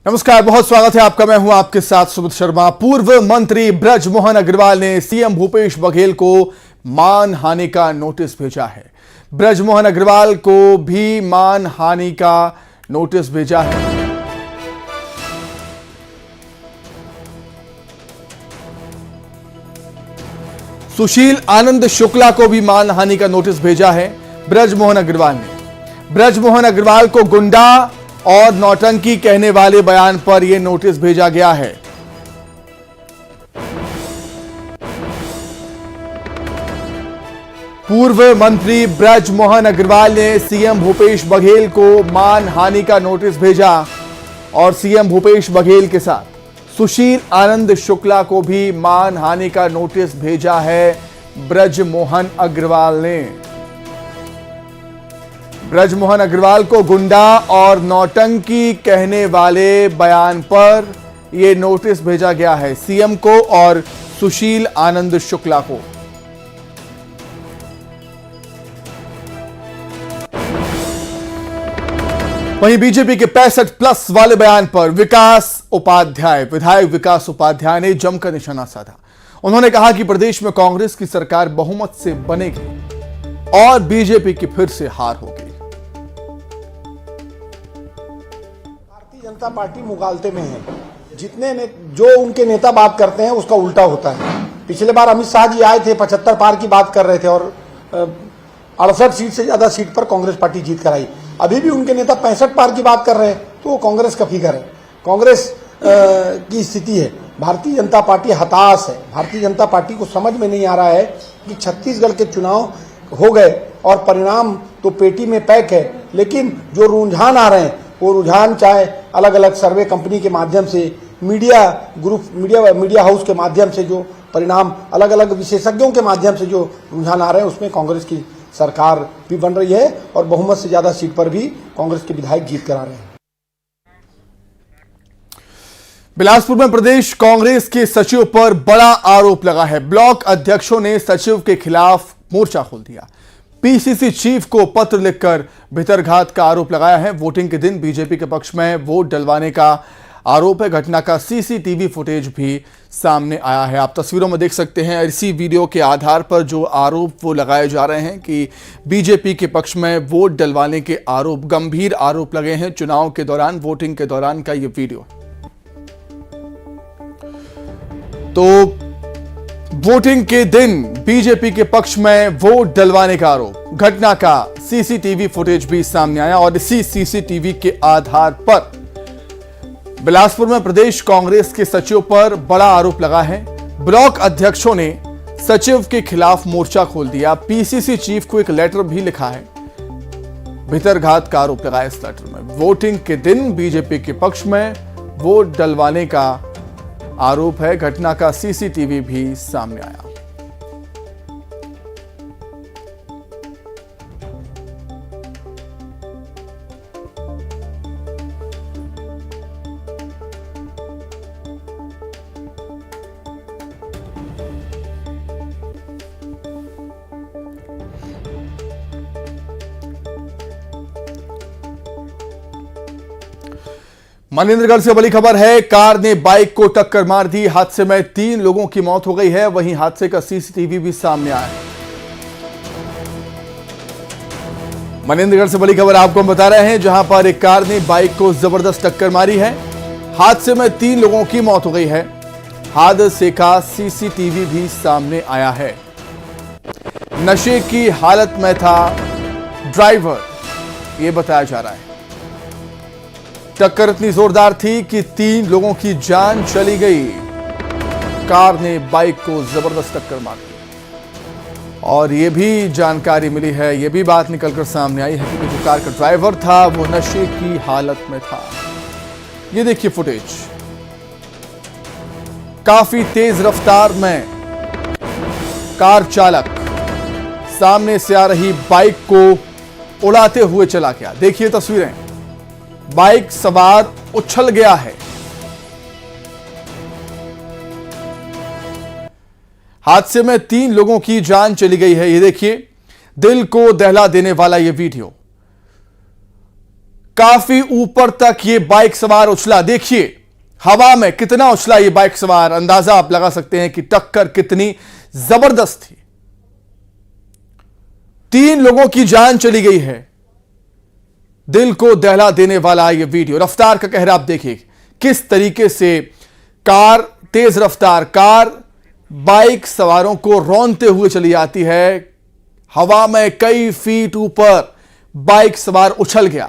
नमस्कार, बहुत स्वागत है आपका। मैं हूं आपके साथ सुमित शर्मा। पूर्व मंत्री ब्रजमोहन अग्रवाल ने सीएम भूपेश बघेल को मानहानि का नोटिस भेजा है। ब्रजमोहन अग्रवाल को भी मानहानि का नोटिस भेजा है। सुशील आनंद शुक्ला को भी मानहानि का नोटिस भेजा है ब्रजमोहन अग्रवाल ने। ब्रजमोहन अग्रवाल को गुंडा और नौटंकी कहने वाले बयान पर यह नोटिस भेजा गया है। पूर्व मंत्री ब्रजमोहन अग्रवाल ने सीएम भूपेश बघेल को मानहानि का नोटिस भेजा और सीएम भूपेश बघेल के साथ सुशील आनंद शुक्ला को भी मानहानि का नोटिस भेजा है ब्रजमोहन अग्रवाल ने। ब्रजमोहन अग्रवाल को गुंडा और नौटंकी कहने वाले बयान पर यह नोटिस भेजा गया है सीएम को और सुशील आनंद शुक्ला को। वहीं बीजेपी के 65+ वाले बयान पर विधायक विकास उपाध्याय ने जमकर निशाना साधा। उन्होंने कहा कि प्रदेश में कांग्रेस की सरकार बहुमत से बनेगी और बीजेपी की फिर से हार होगी। जनता पार्टी मुगालते में है। जितने ने जो उनके नेता बात करते हैं उसका उल्टा होता है। पिछले बार अमित शाह जी आए थे, 75 पार की बात कर रहे थे और 68 सीट से ज्यादा सीट पर कांग्रेस पार्टी जीत कर आई। अभी भी उनके नेता 65 पार की बात कर रहे हैं तो वो कांग्रेस का फिगर है, कांग्रेस की स्थिति है। भारतीय जनता पार्टी हताश है। भारतीय जनता पार्टी को समझ में नहीं आ रहा है कि छत्तीसगढ़ के चुनाव हो गए और परिणाम तो पेटी में पैक है, लेकिन जो रुझान आ रहे हैं वो रुझान चाहे अलग अलग सर्वे कंपनी के माध्यम से, मीडिया हाउस के माध्यम से, जो परिणाम अलग अलग विशेषज्ञों के माध्यम से जो रुझान आ रहे हैं उसमें कांग्रेस की सरकार भी बन रही है और बहुमत से ज्यादा सीट पर भी कांग्रेस के विधायक जीत कर आ रहे हैं। बिलासपुर में प्रदेश कांग्रेस के सचिव पर बड़ा आरोप लगा है। ब्लॉक अध्यक्षों ने सचिव के खिलाफ मोर्चा खोल दिया। पीसीसी चीफ को पत्र लिखकर भितरघात का आरोप लगाया है। वोटिंग के दिन बीजेपी के पक्ष में वोट डलवाने का आरोप है। घटना का सीसीटीवी फुटेज भी सामने आया है। आप तस्वीरों में देख सकते हैं। इसी वीडियो के आधार पर जो आरोप वो लगाए जा रहे हैं कि बीजेपी के पक्ष में वोट डलवाने के आरोप, गंभीर आरोप लगे हैं चुनाव के दौरान, वोटिंग के दौरान का ये वीडियो। तो वोटिंग के दिन बीजेपी के पक्ष में वोट डलवाने का आरोप, घटना का सीसीटीवी फुटेज भी सामने आया और इसी सीसीटीवी के आधार पर बिलासपुर में प्रदेश कांग्रेस के सचिव पर बड़ा आरोप लगा है। ब्लॉक अध्यक्षों ने सचिव के खिलाफ मोर्चा खोल दिया। पीसीसी चीफ को एक लेटर भी लिखा है। भितरघात का आरोप लगाया इस लेटर में। वोटिंग के दिन बीजेपी के पक्ष में वोट डलवाने का आरोप है। घटना का सीसीटीवी भी सामने आया। मनेंद्रगढ़ से बड़ी खबर है। कार ने बाइक को टक्कर मार दी। हादसे में 3 लोगों की मौत हो गई है। वहीं हादसे का सीसीटीवी भी सामने आया है। मनेंद्रगढ़ से बड़ी खबर आपको हम बता रहे हैं, जहां पर एक कार ने बाइक को जबरदस्त टक्कर मारी है। हादसे में 3 लोगों की मौत हो गई है। हादसे का सीसीटीवी भी सामने आया है। नशे की हालत में था ड्राइवर, यह बताया जा रहा है। टक्कर इतनी जोरदार थी कि 3 लोगों की जान चली गई। कार ने बाइक को जबरदस्त टक्कर मार दी और यह भी जानकारी मिली है, यह भी बात निकलकर सामने आई है कि जो कार का ड्राइवर था वो नशे की हालत में था। ये देखिए फुटेज। काफी तेज रफ्तार में कार चालक सामने से आ रही बाइक को उड़ाते हुए चला गया। देखिए तस्वीरें। बाइक सवार उछल गया है। हादसे में 3 लोगों की जान चली गई है। ये देखिए, दिल को दहला देने वाला यह वीडियो। काफी ऊपर तक ये बाइक सवार उछला। देखिए हवा में कितना उछला ये बाइक सवार, अंदाजा आप लगा सकते हैं कि टक्कर कितनी जबरदस्त थी। 3 लोगों की जान चली गई है। दिल को दहला देने वाला ये वीडियो, रफ्तार का कहर आप देखिए किस तरीके से कार, तेज रफ्तार कार बाइक सवारों को रौंदते हुए चली आती है। हवा में कई फीट ऊपर बाइक सवार उछल गया।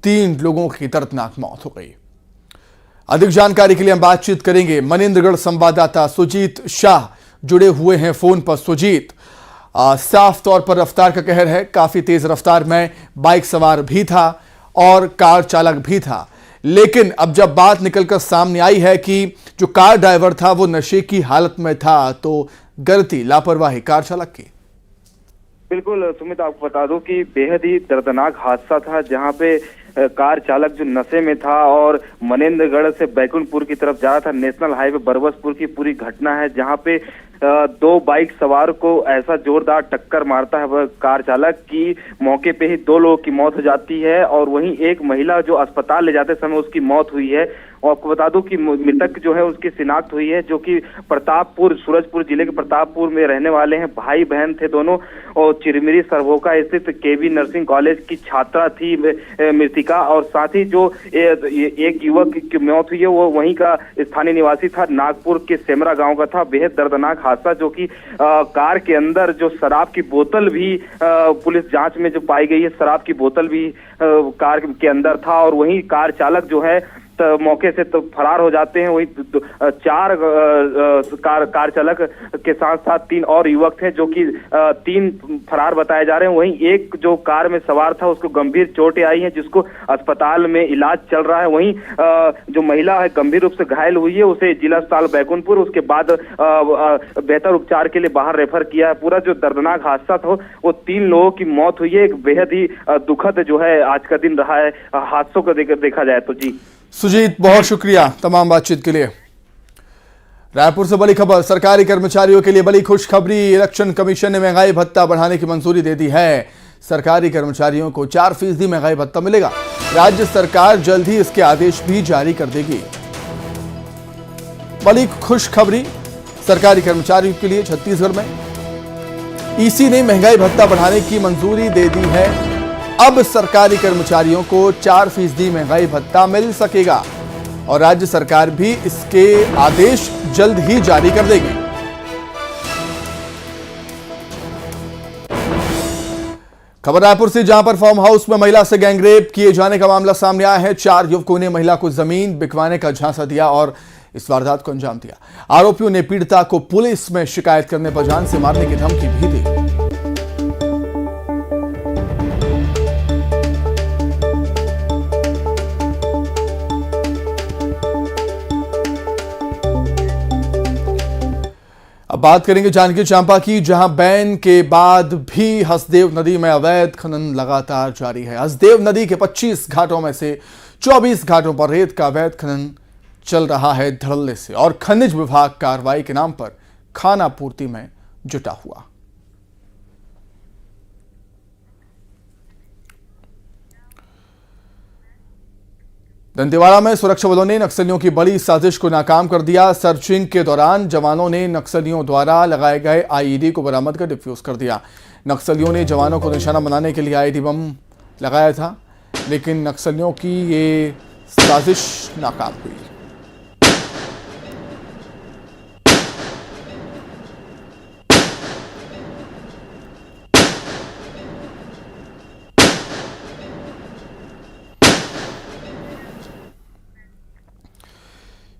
3 लोगों की दर्दनाक मौत हो गई। अधिक जानकारी के लिए हम बातचीत करेंगे। मनेंद्रगढ़ संवाददाता सुजीत शाह जुड़े हुए हैं फोन पर। सुजीत, साफ तौर पर रफ्तार का कहर है, काफी तेज रफ्तार में बाइक सवार भी था और कार चालक भी था, लेकिन अब जब बात निकलकर सामने आई है कि जो कार ड्राइवर था वो नशे की हालत में था, तो गलती, लापरवाही कार चालक की। बिल्कुल सुमित, आपको बता दूं कि बेहद ही दर्दनाक हादसा था, जहां पे कार चालक जो नशे में था और मनेंद्रगढ़ से बैकुंठपुर की तरफ जा रहा था। नेशनल हाईवे बरबसपुर की पूरी घटना है, जहां पे 2 बाइक सवार को ऐसा जोरदार टक्कर मारता है वह कार चालक की मौके पे ही 2 लोगों की मौत हो जाती है और वहीं एक महिला जो अस्पताल ले जाते समय उसकी मौत हुई है। और आपको बता दूं कि मृतक जो है उसकी शिनाख्त हुई है, जो कि प्रतापपुर, सूरजपुर जिले के प्रतापपुर में रहने वाले हैं। भाई बहन थे दोनों और चिरमिरी सरभोका स्थित केवी नर्सिंग कॉलेज की छात्रा थी मृतिका। और साथ ही जो एक युवक की मौत हुई है वो वहीं का स्थानीय निवासी था, नागपुर के सेमरा गांव का था। बेहद दर्दनाक हादसा, जो कि कार के अंदर जो शराब की बोतल भी पुलिस जांच में जो पाई गई है, शराब की बोतल भी कार के अंदर था। और वहीं कार चालक जो है मौके से तो फरार हो जाते हैं। वही 4 कार चालक के साथ साथ 3 और युवक थे, जो कि 3 फरार बताए जा रहे हैं। वहीं एक जो कार में सवार था उसको गंभीर चोटें आई हैं, जिसको अस्पताल में इलाज चल रहा है। वहीं जो महिला है गंभीर रूप से घायल हुई है, उसे जिला अस्पताल बैकुंठपुर, उसके बाद बेहतर उपचार के लिए बाहर रेफर किया है। पूरा जो दर्दनाक हादसा था वो 3 लोगों की मौत हुई है। एक बेहद ही दुखद जो है आज का दिन रहा है हादसों को देखा जाए तो। जी सुजीत, बहुत शुक्रिया तमाम बातचीत के लिए। रायपुर से बड़ी खबर, सरकारी कर्मचारियों के लिए बड़ी खुशखबरी। इलेक्शन कमीशन ने महंगाई भत्ता बढ़ाने की मंजूरी दे दी है। सरकारी कर्मचारियों को 4% महंगाई भत्ता मिलेगा। राज्य सरकार जल्द ही इसके आदेश भी जारी कर देगी। बड़ी खुशखबरी सरकारी कर्मचारियों के लिए छत्तीसगढ़ में ईसी ने महंगाई भत्ता बढ़ाने की मंजूरी दे दी है। अब सरकारी कर्मचारियों को 4% महंगाई भत्ता मिल सकेगा और राज्य सरकार भी इसके आदेश जल्द ही जारी कर देगी। खबर रायपुर से, जहां पर फार्म हाउस में महिला से गैंगरेप किए जाने का मामला सामने आया है। 4 युवकों ने महिला को जमीन बिकवाने का झांसा दिया और इस वारदात को अंजाम दिया। आरोपियों ने पीड़िता को पुलिस में शिकायत करने पर जान से मारने की धमकी भी दी। अब बात करेंगे जांजगीर चांपा की, जहां बैन के बाद भी हसदेव नदी में अवैध खनन लगातार जारी है। हसदेव नदी के 25 घाटों में से 24 घाटों पर रेत का अवैध खनन चल रहा है धड़ल्ले से, और खनिज विभाग कार्रवाई के नाम पर खाना पूर्ति में जुटा हुआ। दंतेवाड़ा में सुरक्षा बलों ने नक्सलियों की बड़ी साजिश को नाकाम कर दिया। सर्चिंग के दौरान जवानों ने नक्सलियों द्वारा लगाए गए आईईडी को बरामद कर डिफ्यूज कर दिया। नक्सलियों ने जवानों को निशाना बनाने के लिए आईईडी बम लगाया था, लेकिन नक्सलियों की ये साजिश नाकाम हुई।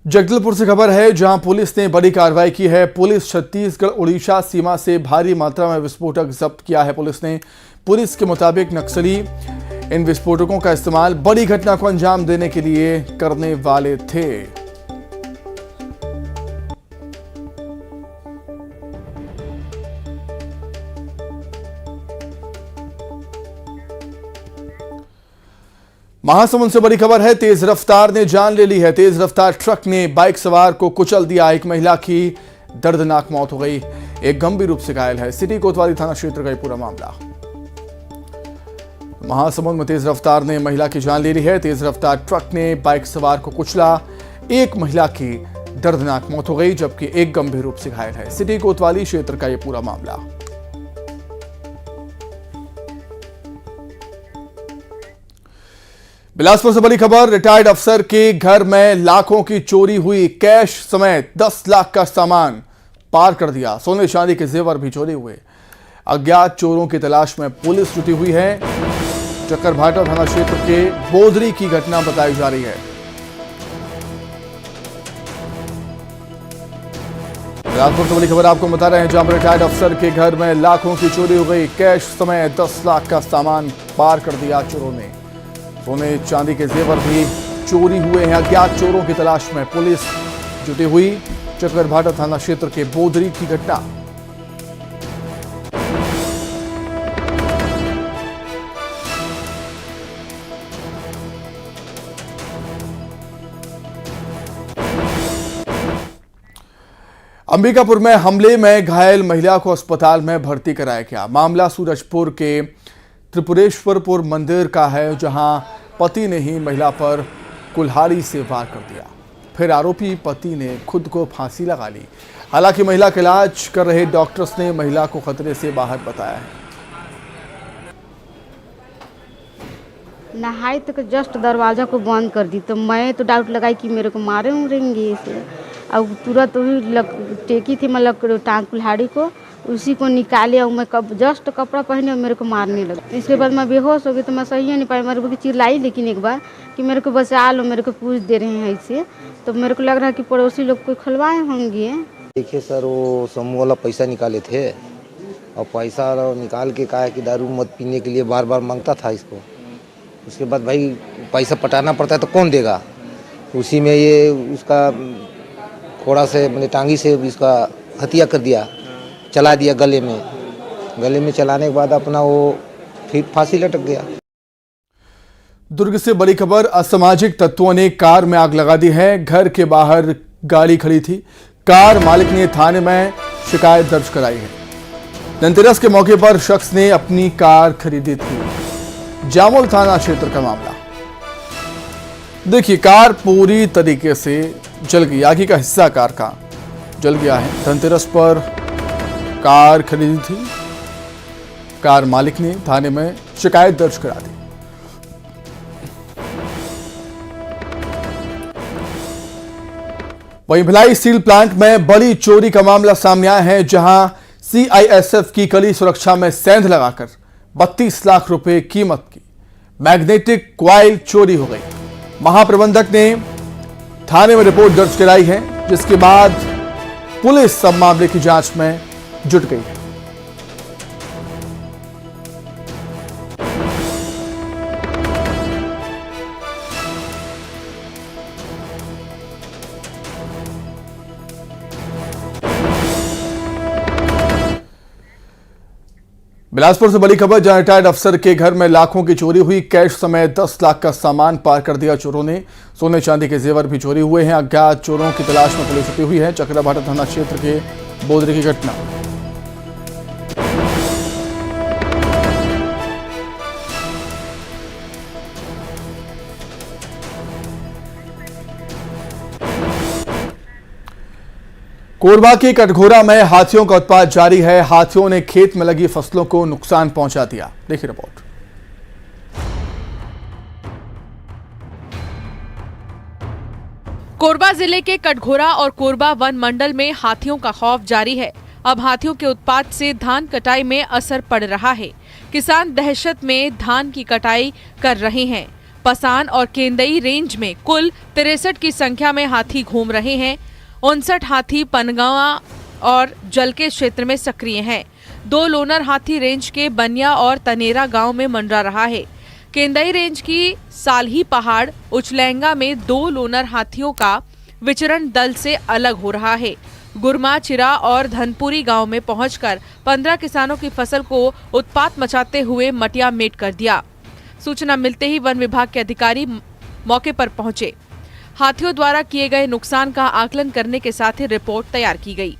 जगदलपुर से खबर है, जहां पुलिस ने बड़ी कार्रवाई की है। पुलिस छत्तीसगढ़ उड़ीसा सीमा से भारी मात्रा में विस्फोटक जब्त किया है। पुलिस के मुताबिक नक्सली इन विस्फोटकों का इस्तेमाल बड़ी घटना को अंजाम देने के लिए करने वाले थे। महासमुंद से बड़ी खबर है, तेज रफ्तार ने जान ले ली है। तेज रफ्तार ट्रक ने बाइक सवार को कुचल दिया। एक महिला की दर्दनाक मौत हो गई, एक गंभीर रूप से घायल है। सिटी कोतवाली थाना क्षेत्र का पूरा मामला। महासमुंद में तेज रफ्तार ने महिला की जान ले ली है। तेज रफ्तार ट्रक ने बाइक सवार को कुचला। एक महिला की दर्दनाक मौत हो गई, जबकि एक गंभीर रूप से घायल है। सिटी कोतवाली क्षेत्र का यह पूरा मामला। बिलासपुर से बड़ी खबर, रिटायर्ड अफसर के घर में लाखों की चोरी हुई। कैश समेत 10 लाख का सामान पार कर दिया। सोने चांदी के जेवर भी चोरी हुए। अज्ञात चोरों की तलाश में पुलिस जुटी हुई है। चक्करभाटा थाना क्षेत्र के बोदरी की घटना बताई जा रही है। बिलासपुर से बड़ी खबर आपको बता रहे हैं, जहां पर रिटायर्ड अफसर के घर में लाखों की चोरी हो गई। कैश समेत 10 लाख का सामान पार कर दिया चोरों ने। सोने चांदी के जेवर भी चोरी हुए हैं। अज्ञात चोरों की तलाश में पुलिस जुटी हुई। चक्करभाटा थाना क्षेत्र के बोदरी की घटना। अंबिकापुर में हमले में घायल महिला को अस्पताल में भर्ती कराया गया। मामला सूरजपुर के त्रिपुरेश्वरपुर मंदिर का है, जहां पति ने ही महिला पर कुल्हाड़ी से वार कर दिया। फिर आरोपी पति ने खुद को फांसी लगा ली। हालांकि महिला का इलाज कर रहे डॉक्टर्स ने महिला को खतरे से बाहर बताया है। नहाई तो जस्ट दरवाजा को बंद कर दी, तो मैं तो डाउट लगाई कि मेरे को मारे उड़ेंगे इसे। अब तुरंत वही टेकी थी मतलब टांग कुल्हाड़ी को, उसी को निकाले और मैं जस्ट कपड़ा पहने और मेरे को मारने लगा। इसके बाद मैं बेहोश हो गई, तो मैं सही नहीं पाई। मेरे को चिल्लाई लेकिन एक बार कि मेरे को बचा लो, मेरे को पूछ दे रहे हैं ऐसे। तो मेरे को लग रहा है कि पड़ोसी लोग को खुलवाए होंगे। देखिए सर, वो समूह वाला पैसा निकाले थे और पैसा निकाल के कहा कि दारू मत पीने के लिए बार बार मांगता था इसको। उसके बाद भाई पैसा पटाना पड़ता है तो कौन देगा। उसी में ये उसका थोड़ा से मैंने टांगी से इसका हत्या कर दिया, चला दिया गले में चलाने के बाद अपना वो फिर फांसी लटक गया। दुर्ग से बड़ी खबर, असामाजिक तत्वों ने कार में आग लगा दी है। घर के बाहर गाड़ी खड़ी थी। कार मालिक ने थाने में शिकायत दर्ज कराई है। धनतेरस के मौके पर शख्स ने अपनी कार खरीदी थी। जामुल थाना क्षेत्र का मामला। देखिए, कार पूरी तरीके से जल गई। आगे का हिस्सा कार का जल गया है। धनतेरस पर कार खरीदी थी। कार मालिक ने थाने में शिकायत दर्ज करा दी। वहीं भिलाई स्टील प्लांट में बड़ी चोरी का मामला सामने आया है, जहां सीआईएसएफ की कड़ी सुरक्षा में सेंध लगाकर 32 लाख रुपए कीमत की मैग्नेटिक क्वाइल चोरी हो गई। महाप्रबंधक ने थाने में रिपोर्ट दर्ज कराई है, जिसके बाद पुलिस सब मामले की जांच में जुट गई है। बिलासपुर से बड़ी खबर, जहां रिटायर्ड अफसर के घर में लाखों की चोरी हुई। कैश समेत 10 लाख का सामान पार कर दिया चोरों ने। सोने चांदी के जेवर भी चोरी हुए हैं। अज्ञात चोरों की तलाश में पुलिस जुटी हुई है। चक्करभाटा थाना क्षेत्र के बोदरी की घटना। कोरबा के कटघोरा में हाथियों का उत्पात जारी है। हाथियों ने खेत में लगी फसलों को नुकसान पहुंचा दिया। देखिए रिपोर्ट। कोरबा जिले के कटघोरा और कोरबा वन मंडल में हाथियों का खौफ जारी है। अब हाथियों के उत्पात से धान कटाई में असर पड़ रहा है। किसान दहशत में धान की कटाई कर रहे हैं। पसान और केंदई रेंज में कुल 63 की संख्या में हाथी घूम रहे हैं। 59 हाथी पनगावा और जलके क्षेत्र में सक्रिय हैं। 2 लोनर हाथी रेंज के बनिया और तनेरा गांव में मंडरा रहा है। केंदई रेंज की सालही पहाड़ उचलेंगा में 2 लोनर हाथियों का विचरण दल से अलग हो रहा है। गुरमा, चिरा और धनपुरी गांव में पहुंचकर 15 किसानों की फसल को उत्पात मचाते हुए मटिया मेट कर दिया। सूचना मिलते ही वन विभाग के अधिकारी मौके पर पहुंचे। हाथियों द्वारा किए गए नुकसान का आकलन करने के साथ ही रिपोर्ट तैयार की गई।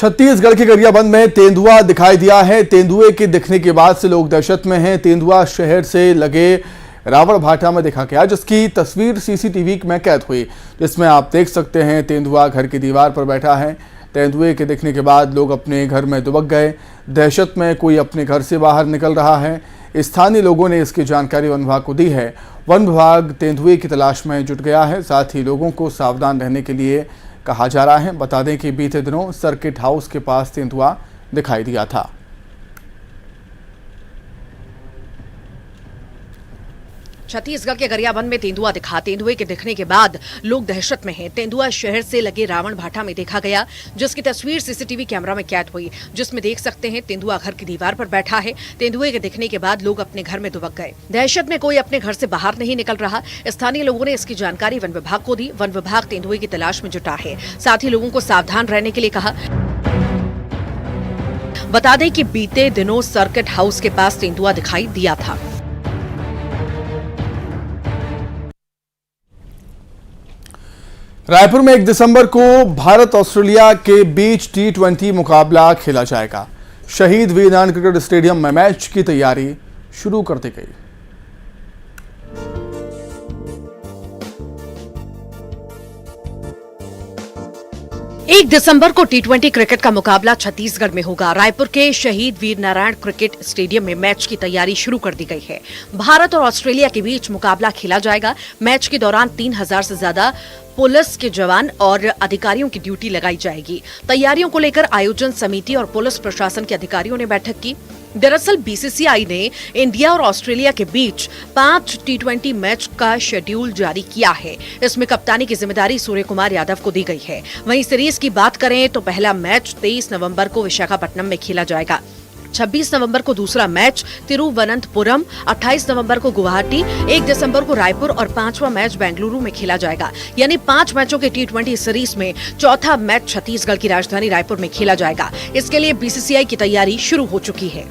छत्तीसगढ़ के गरियाबंद में तेंदुआ दिखाई दिया है। तेंदुए के दिखने के बाद से लोग दहशत में हैं। तेंदुआ शहर से लगे रावण भाटा में देखा गया, जिसकी तस्वीर सीसीटीवी में कैद हुई, जिसमें आप देख सकते हैं तेंदुआ घर की दीवार पर बैठा है। तेंदुए के दिखने के बाद लोग अपने घर में दुबक गए। दहशत में कोई अपने घर से बाहर निकल रहा है। स्थानीय लोगों ने इसकी जानकारी वन विभाग को दी है। वन विभाग तेंदुए की तलाश में जुट गया है। साथ ही लोगों को सावधान रहने के लिए कहा जा रहा है। बता दें कि बीते दिनों सर्किट हाउस के पास तेंदुआ दिखाई दिया था। छत्तीसगढ़ के गरियाबंद में तेंदुआ दिखा। तेंदुए के दिखने के बाद लोग दहशत में हैं। तेंदुआ शहर से लगे रावण भाटा में देखा गया, जिसकी तस्वीर सीसीटीवी कैमरा में कैद हुई, जिसमें देख सकते हैं तेंदुआ घर की दीवार पर बैठा है। तेंदुए के दिखने के बाद लोग अपने घर में दुबक गए। दहशत में कोई अपने घर से बाहर नहीं निकल रहा। स्थानीय लोगों ने इसकी जानकारी वन विभाग को दी। वन विभाग तेंदुए की तलाश में जुटा है। साथ ही लोगों को सावधान रहने के लिए कहा। बता दें कि बीते दिनों सर्किट हाउस के पास तेंदुआ दिखाई दिया था। रायपुर में 1 दिसंबर को भारत ऑस्ट्रेलिया के बीच T20 मुकाबला खेला जाएगा। शहीद वीर नारायण क्रिकेट स्टेडियम में मैच की तैयारी शुरू कर दी गई। एक दिसंबर को T20 क्रिकेट का मुकाबला छत्तीसगढ़ में होगा। रायपुर के शहीद वीर नारायण क्रिकेट स्टेडियम में मैच की तैयारी शुरू कर दी गई है। भारत और ऑस्ट्रेलिया के बीच मुकाबला खेला जाएगा। मैच के दौरान 3000 से ज्यादा पुलिस के जवान और अधिकारियों की ड्यूटी लगाई जाएगी। तैयारियों को लेकर आयोजन समिति और पुलिस प्रशासन के अधिकारियों ने बैठक की। दरअसल बीसीसीआई ने इंडिया और ऑस्ट्रेलिया के बीच 5 T20 मैच का शेड्यूल जारी किया है। इसमें कप्तानी की जिम्मेदारी सूर्य कुमार यादव को दी गई है। वहीं सीरीज की बात करें तो पहला मैच 23 नवंबर को विशाखापट्टनम में खेला जाएगा। 26 नवंबर को दूसरा मैच तिरुवनंतपुरम, 28 नवंबर को गुवाहाटी, 1 दिसंबर को रायपुर और 5वां मैच बेंगलुरु में खेला जाएगा। यानी 5 मैचों के T20 सीरीज में चौथा मैच छत्तीसगढ़ की राजधानी रायपुर में खेला जाएगा। इसके लिए बीसीसीआई की तैयारी शुरू हो चुकी है।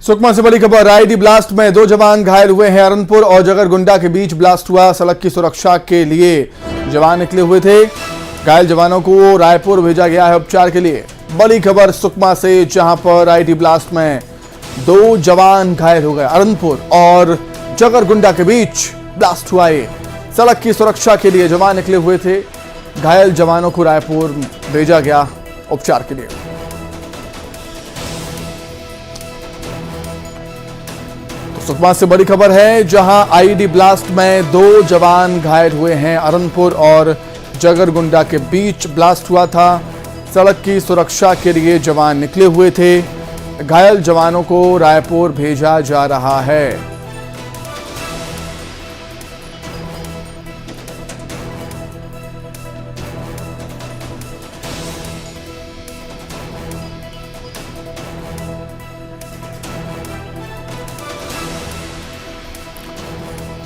सुकमा से बड़ी खबर। आईडी ब्लास्ट में 2 जवान घायल हुए हैं। अरनपुर और जगरगुंडा के बीच ब्लास्ट हुआ। सड़क की सुरक्षा के लिए जवान निकले हुए थे। घायल जवानों को रायपुर भेजा गया है उपचार के लिए। बड़ी खबर सुकमा से, जहां पर आईडी ब्लास्ट में 2 जवान घायल हो गए। अरनपुर और जगरगुंडा के बीच ब्लास्ट हुआ। सड़क की सुरक्षा के लिए जवान निकले हुए थे। घायल जवानों को रायपुर भेजा गया उपचार के लिए। सुकमा से बड़ी खबर है, जहां आईडी ब्लास्ट में 2 जवान घायल हुए हैं। अरनपुर और जगरगुंडा के बीच ब्लास्ट हुआ था। सड़क की सुरक्षा के लिए जवान निकले हुए थे। घायल जवानों को रायपुर भेजा जा रहा है।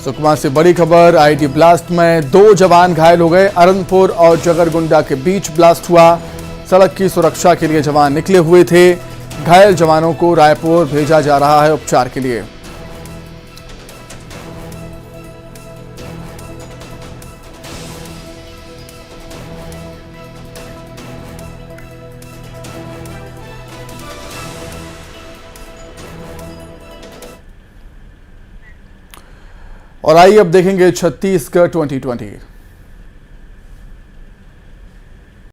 सुकमा से बड़ी खबर। आईडी ब्लास्ट में 2 जवान घायल हो गए। अरनपुर और जगरगुंडा के बीच ब्लास्ट हुआ। सड़क की सुरक्षा के लिए जवान निकले हुए थे। घायल जवानों को रायपुर भेजा जा रहा है उपचार के लिए। और आइए अब देखेंगे छत्तीसगढ़ 2020।